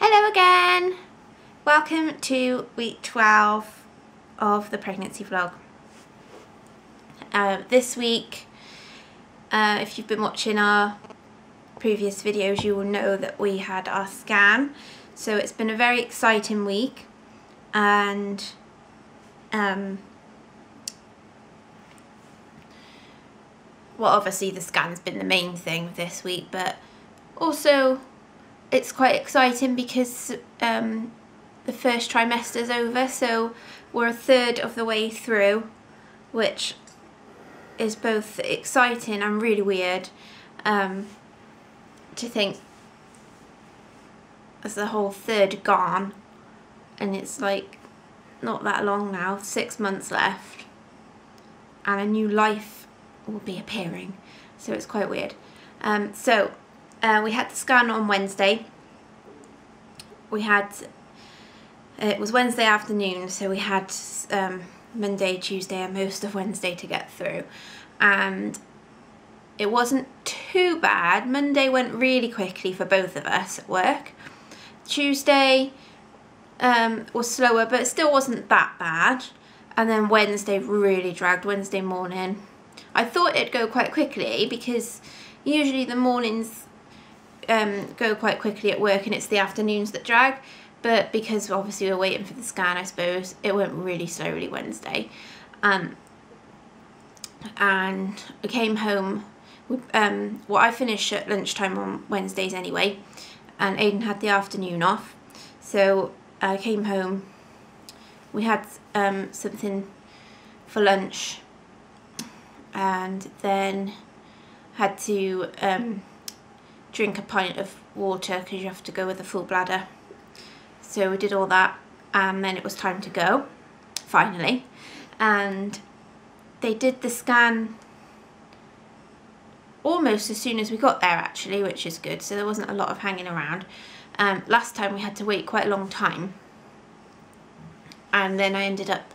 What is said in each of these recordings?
Hello again! Welcome to week 12 of the pregnancy vlog. This week, if you've been watching our previous videos, you will know that we had our scan. So it's been a very exciting week, and well, obviously the scan's been the main thing this week, but also it's quite exciting because the first trimester's over, so we're a third of the way through, which is both exciting and really weird to think as the whole third gone, and it's like not that long now, 6 months left, and a new life will be appearing, so it's quite weird. We had the scan on Wednesday. It was Wednesday afternoon, so we had Monday, Tuesday and most of Wednesday to get through, and it wasn't too bad. Monday went really quickly for both of us at work. Tuesday was slower, but it still wasn't that bad, and then Wednesday really dragged. Wednesday morning, I thought it'd go quite quickly because usually the mornings go quite quickly at work and it's the afternoons that drag, but because obviously we're waiting for the scan, I suppose it went really slowly Wednesday. And I came home, well, I finish at lunchtime on Wednesdays anyway, and Aiden had the afternoon off, so I came home, we had something for lunch, and then had to drink a pint of water because you have to go with a full bladder. So we did all that, and then it was time to go, finally. And they did the scan almost as soon as we got there, actually, which is good, so there wasn't a lot of hanging around. Last time we had to wait quite a long time, and then I ended up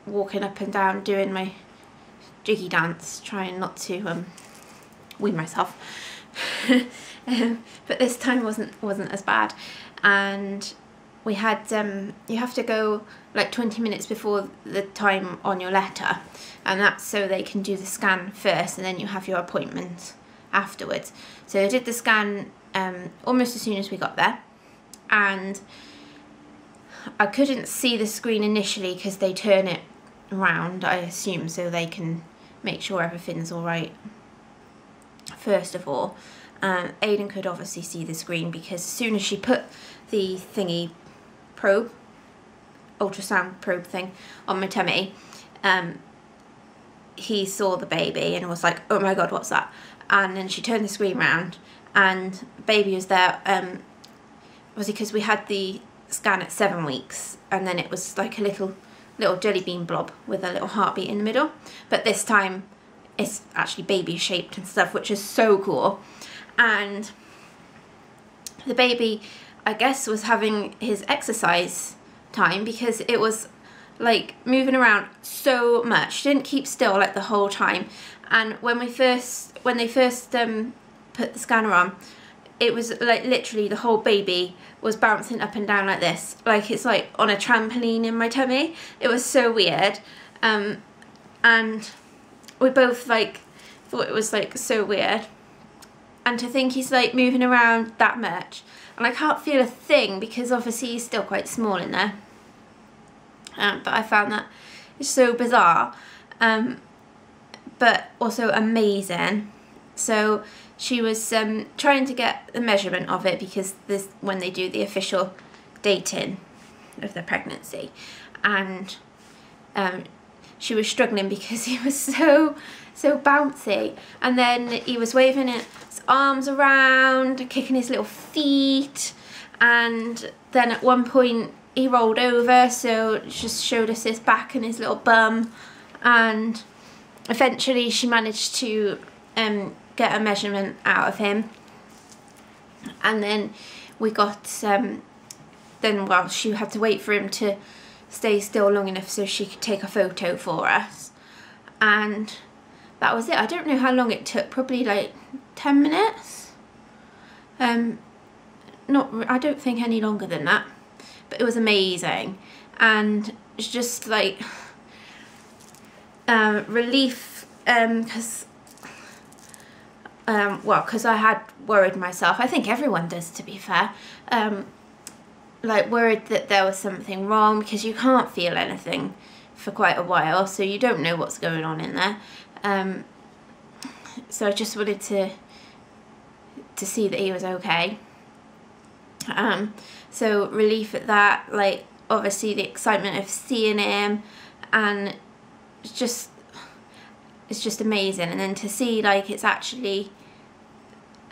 walking up and down doing my jiggy dance, trying not to wee myself. But this time wasn't as bad, and we had you have to go like 20 minutes before the time on your letter, and that's so they can do the scan first and then you have your appointment afterwards. So I did the scan almost as soon as we got there, and I couldn't see the screen initially because they turn it around, I assume, so they can make sure everything's all right first of all. Aiden could obviously see the screen because as soon as she put the thingy probe, ultrasound probe thing on my tummy, he saw the baby and was like, oh my god, what's that? And then she turned the screen round and baby was there, obviously because we had the scan at 7 weeks, and then it was like a little jelly bean blob with a little heartbeat in the middle, but this time it's actually baby shaped and stuff, which is so cool. And the baby, I guess, was having his exercise time because it was like moving around so much, didn't keep still like the whole time. And when they first put the scanner on, it was like literally the whole baby was bouncing up and down like this, like it's like on a trampoline in my tummy. It was so weird, and we both like thought it was like so weird. And to think he's like moving around that much, and I can't feel a thing because obviously he's still quite small in there. But I found that it's so bizarre, but also amazing. So she was trying to get the measurement of it because this when they do the official dating of the pregnancy, and she was struggling because he was so bouncy, and then he was waving his arms around, kicking his little feet, and then at one point he rolled over, so it just showed us his back and his little bum, and eventually she managed to get a measurement out of him, and then we got well, she had to wait for him to stay still long enough so she could take a photo for us, and that was it. I don't know how long it took, probably like 10 minutes. I don't think any longer than that, but it was amazing. And it's just like relief, because I had worried myself. I think everyone does, to be fair. Like worried that there was something wrong, because you can't feel anything for quite a while, so you don't know what's going on in there. So I just wanted to see that he was okay. So relief at that, like obviously the excitement of seeing him, and it's just amazing. And then to see like it's actually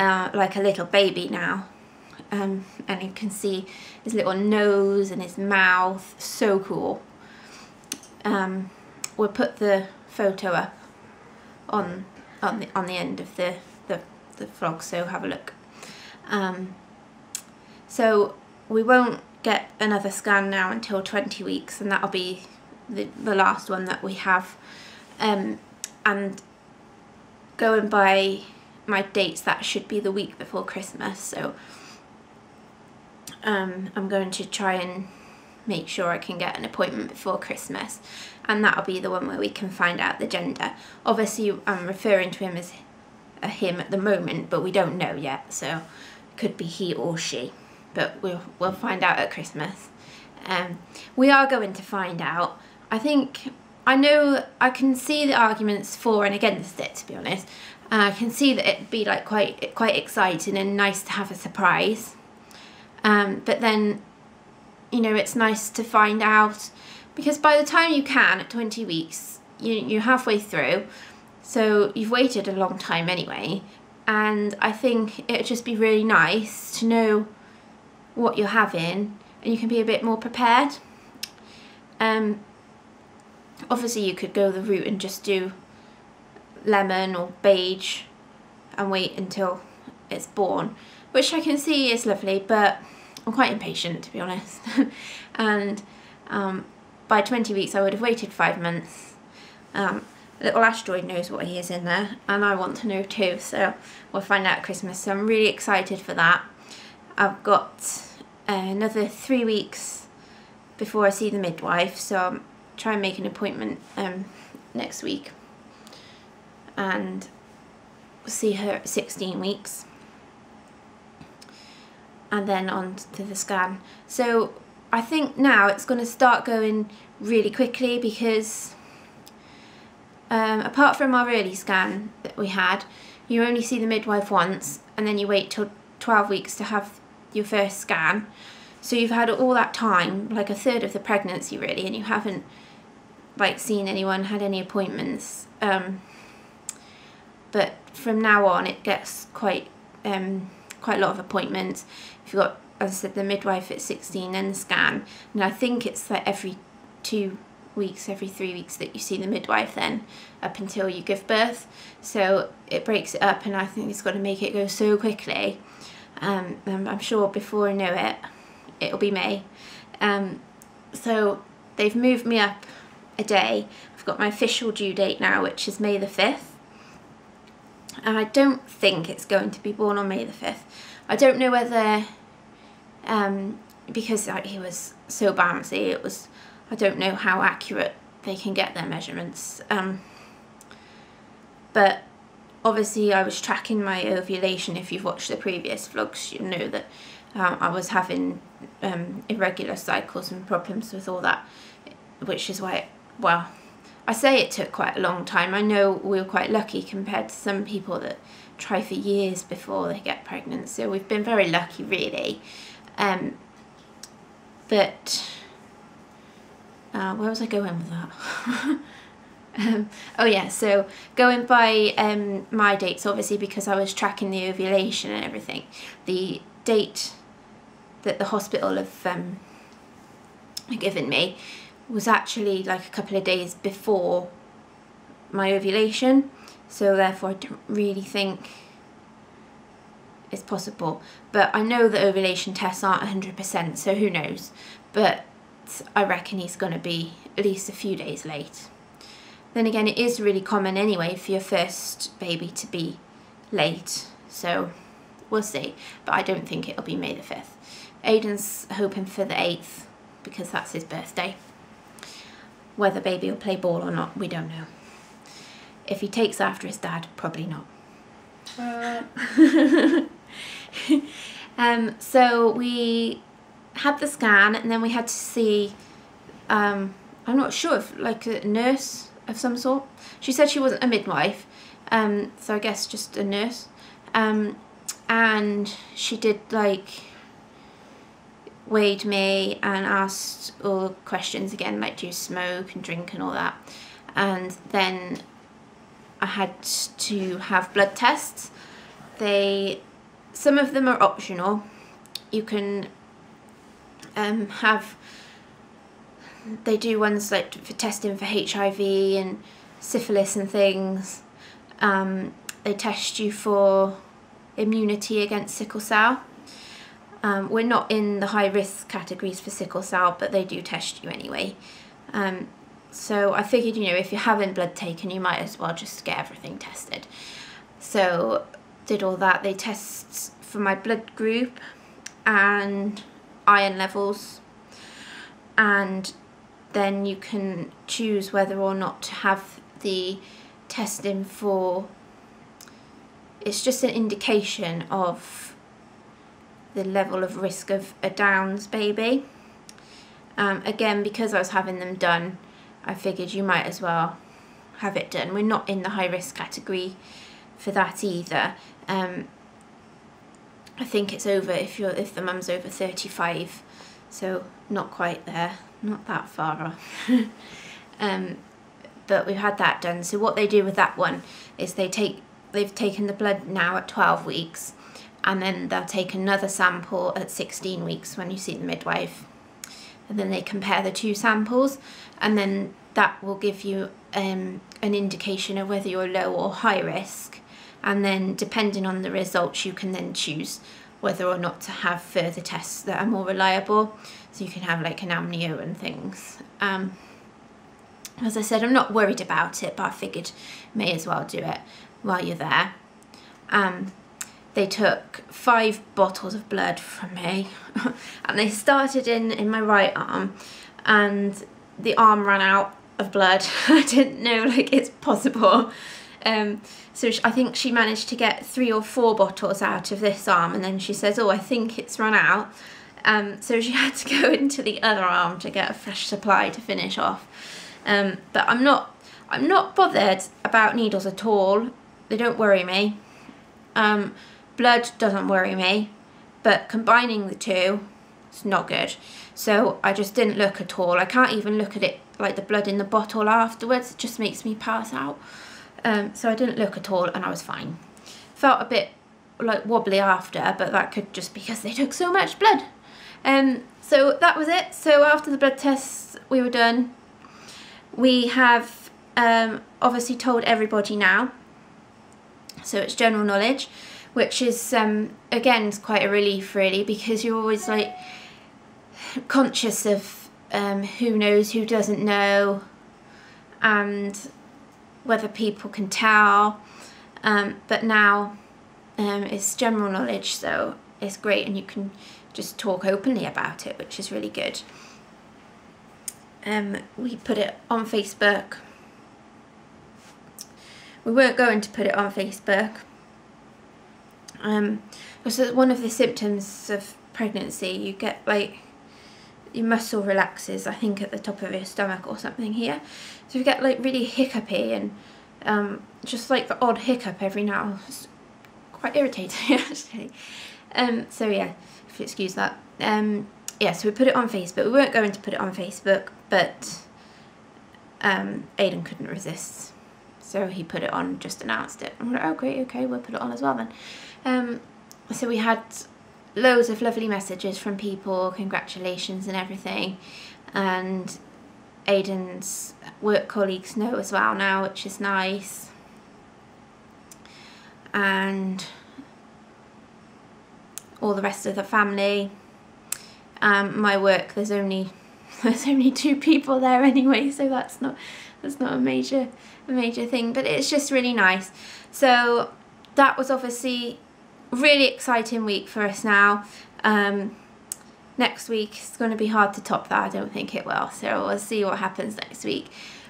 like a little baby now, and you can see his little nose and his mouth, so cool. We'll put the photo up on the end of the vlog, so have a look. So we won't get another scan now until 20 weeks, and that'll be the last one that we have. And going by my dates, that should be the week before Christmas, so I'm going to try and make sure I can get an appointment before Christmas, and that'll be the one where we can find out the gender. Obviously I'm referring to him as a him at the moment, but we don't know yet, so it could be he or she, but we'll find out at Christmas. We are going to find out. I know I can see the arguments for and against it, to be honest. I can see that it'd be like quite exciting and nice to have a surprise, but then, you know, it's nice to find out, because by the time you can, at 20 weeks, you're halfway through, so you've waited a long time anyway, and I think it'd just be really nice to know what you're having, and you can be a bit more prepared. Obviously you could go the route and just do lemon or beige and wait until it's born, which I can see is lovely, but I'm quite impatient, to be honest. And by 20 weeks I would have waited 5 months. Little asteroid knows what he is in there, and I want to know too, so we'll find out at Christmas, so I'm really excited for that. I've got another 3 weeks before I see the midwife, so I'll try and make an appointment next week, and see her at 16 weeks, and then on to the scan. So I think now it's going to start going really quickly, because apart from our early scan that we had, you only see the midwife once, and then you wait till 12 weeks to have your first scan. So you've had all that time, like a third of the pregnancy really, and you haven't like seen anyone, had any appointments. But from now on it gets quite a lot of appointments. If you've got, as I said, the midwife at 16, then the scan, and I think it's like every 2 weeks, every 3 weeks that you see the midwife then, up until you give birth. So it breaks it up, and I think it's got to make it go so quickly. I'm sure before I know it, it'll be May. So they've moved me up a day. I've got my official due date now, which is May the 5th. And I don't think it's going to be born on May the 5th. I don't know whether, because he was so bouncy, I don't know how accurate they can get their measurements. But obviously I was tracking my ovulation. If you've watched the previous vlogs, you know that I was having irregular cycles and problems with all that, which is why, well, I say it took quite a long time. I know we were quite lucky compared to some people that try for years before they get pregnant, so we've been very lucky really. But where was I going with that? Oh yeah, so going by my dates, obviously, because I was tracking the ovulation and everything, the date that the hospital have given me was actually like a couple of days before my ovulation, so therefore I don't really think it's possible. But I know that ovulation tests aren't 100%, so who knows, but I reckon he's going to be at least a few days late. Then again, it is really common anyway for your first baby to be late, so we'll see, but I don't think it'll be May the 5th. Aiden's hoping for the 8th because that's his birthday. Whether baby will play ball or not, we don't know. If he takes after his dad, probably not. So we had the scan, and then we had to see, I'm not sure, if like a nurse of some sort. She said she wasn't a midwife, so I guess just a nurse. And she did like weighed me and asked all the questions again, like do you smoke and drink and all that. And then I had to have blood tests. Some of them are optional. You can they do ones like for testing for HIV and syphilis and things. They test you for immunity against sickle cell. We're not in the high risk categories for sickle cell, but they do test you anyway. So I figured, you know, if you're having blood taken, you might as well just get everything tested. So did all that. They test for my blood group and iron levels, and then you can choose whether or not to have the testing for, it's just an indication of the level of risk of a Downs baby. Again, because I was having them done, I figured you might as well have it done. We're not in the high risk category for that either. I think it's over if the mum's over 35, so not quite there, not that far off. But we've had that done. So what they do with that one is they've taken the blood now at 12 weeks, and then they'll take another sample at 16 weeks when you see the midwife, and then they compare the two samples, and then that will give you an indication of whether you're low or high risk. And then depending on the results, you can then choose whether or not to have further tests that are more reliable. So you can have like an amnio and things. As I said, I'm not worried about it, but I figured may as well do it while you're there. They took 5 bottles of blood from me and they started in my right arm, and the arm ran out of blood. I didn't know like it's possible. So I think she managed to get 3 or 4 bottles out of this arm, and then she says, oh, I think it's run out. So she had to go into the other arm to get a fresh supply to finish off. But I'm not bothered about needles at all. They don't worry me. Blood doesn't worry me, but combining the two, it's not good. So I just didn't look at all. I can't even look at it, like the blood in the bottle afterwards. It just makes me pass out. So I didn't look at all, and I was fine. Felt a bit like wobbly after, but that could just be because they took so much blood. So that was it. So after the blood tests we were done, we have obviously told everybody now. So it's general knowledge, which is again is quite a relief really, because you're always like conscious of who knows, who doesn't know, and whether people can tell. But now it's general knowledge, so it's great, and you can just talk openly about it, which is really good. We put it on Facebook. We weren't going to put it on Facebook because one of the symptoms of pregnancy, you get like your muscle relaxes, I think at the top of your stomach or something here, so you get like really hiccupy, and just like the odd hiccup every now. It's quite irritating actually. So yeah, if you excuse that. Yeah, so we put it on Facebook. We weren't going to put it on Facebook, but Aiden couldn't resist, so he put it on, just announced it. And we're like, oh great, okay, we'll put it on as well then. So we had loads of lovely messages from people, congratulations and everything, and Aiden's work colleagues know as well now, which is nice. And all the rest of the family. My work, there's only 2 people there anyway, so that's not a major thing, but it's just really nice. So that was obviously really exciting week for us now. Next week is going to be hard to top that. I don't think it will, so we'll see what happens next week.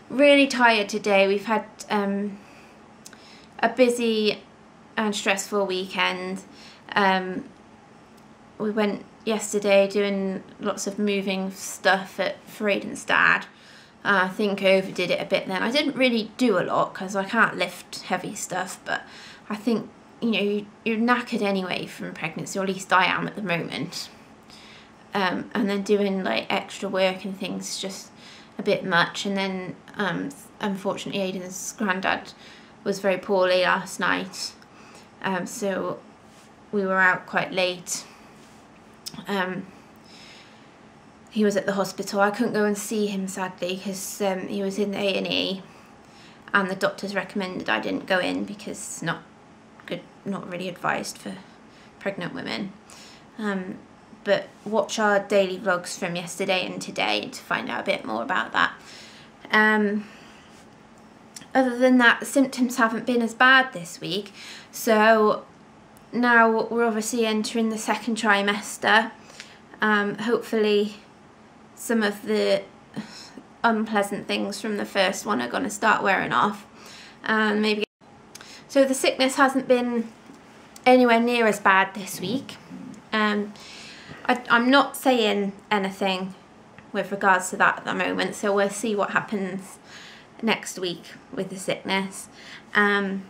Really tired today. We've had a busy and stressful weekend. We went yesterday doing lots of moving stuff for Aiden's dad. I think I overdid it a bit then. I didn't really do a lot because I can't lift heavy stuff, but I think, you know, you're knackered anyway from pregnancy, or at least I am at the moment. And then doing like extra work and things is just a bit much. And then unfortunately Aiden's granddad was very poorly last night, so we were out quite late. He was at the hospital. I couldn't go and see him sadly because he was in A&E, and the doctors recommended I didn't go in because it's not good, not really advised for pregnant women. But watch our daily vlogs from yesterday and today to find out a bit more about that. Other than that, the symptoms haven't been as bad this week. So now we're obviously entering the second trimester. Hopefully some of the unpleasant things from the first one are going to start wearing off. Maybe. So the sickness hasn't been anywhere near as bad this week. I'm not saying anything with regards to that at the moment, so we'll see what happens next week with the sickness. And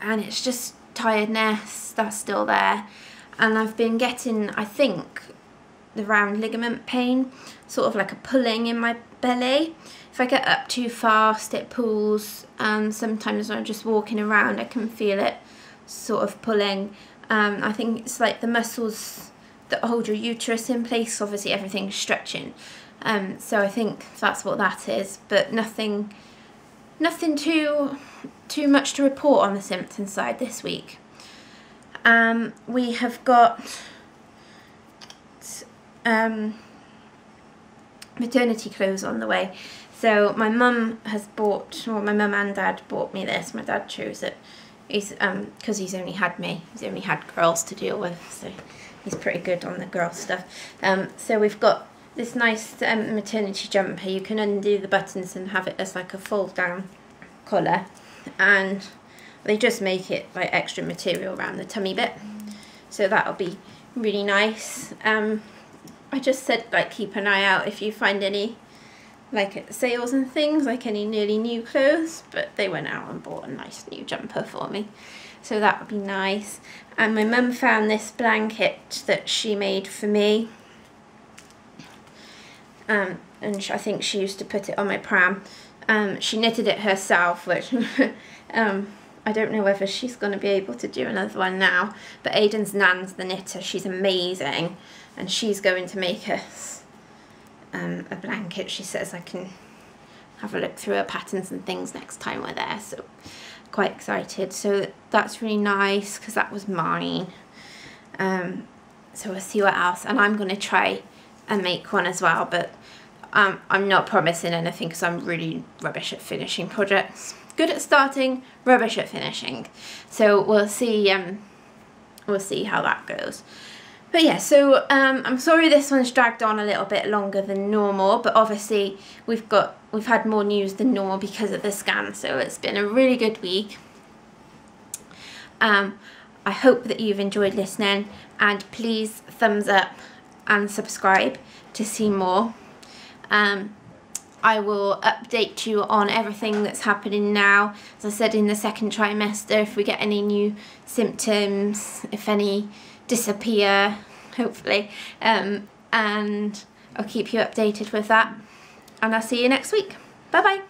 it's just tiredness that's still there, and I've been getting, I think, the round ligament pain, sort of like a pulling in my belly. If I get up too fast it pulls, and sometimes when I'm just walking around I can feel it sort of pulling. I think it's like the muscles that hold your uterus in place, obviously everything's stretching, so I think that's what that is, but nothing too much to report on the symptom side this week. We have got maternity clothes on the way. So my mum has bought, or my mum and dad bought me this. My dad chose it. He's because he's only had me. He's only had girls to deal with, so he's pretty good on the girl stuff. So we've got this nice maternity jumper. You can undo the buttons and have it as like a fold down collar, and they just make it like extra material around the tummy bit, so that'll be really nice. I just said like keep an eye out if you find any like sales and things, like any nearly new clothes, but they went out and bought a nice new jumper for me, so that would be nice. And my mum found this blanket that she made for me, and I think she used to put it on my pram. She knitted it herself, which I don't know whether she's going to be able to do another one now, but Aiden's nan's the knitter. She's amazing, and she's going to make us a blanket. She says I can have a look through her patterns and things next time we're there, so quite excited. So that's really nice because that was mine. So we'll see what else, and I'm going to try and make one as well, but I'm not promising anything because I'm really rubbish at finishing projects. Good at starting, rubbish at finishing. So we'll see how that goes. But yeah, so I'm sorry this one's dragged on a little bit longer than normal, but obviously we've had more news than normal because of the scan, so it's been a really good week. I hope that you've enjoyed listening, and please thumbs up and subscribe to see more. I will update you on everything that's happening now. As I said, in the second trimester, if we get any new symptoms, if any disappear, hopefully, and I'll keep you updated with that. And I'll see you next week. Bye bye.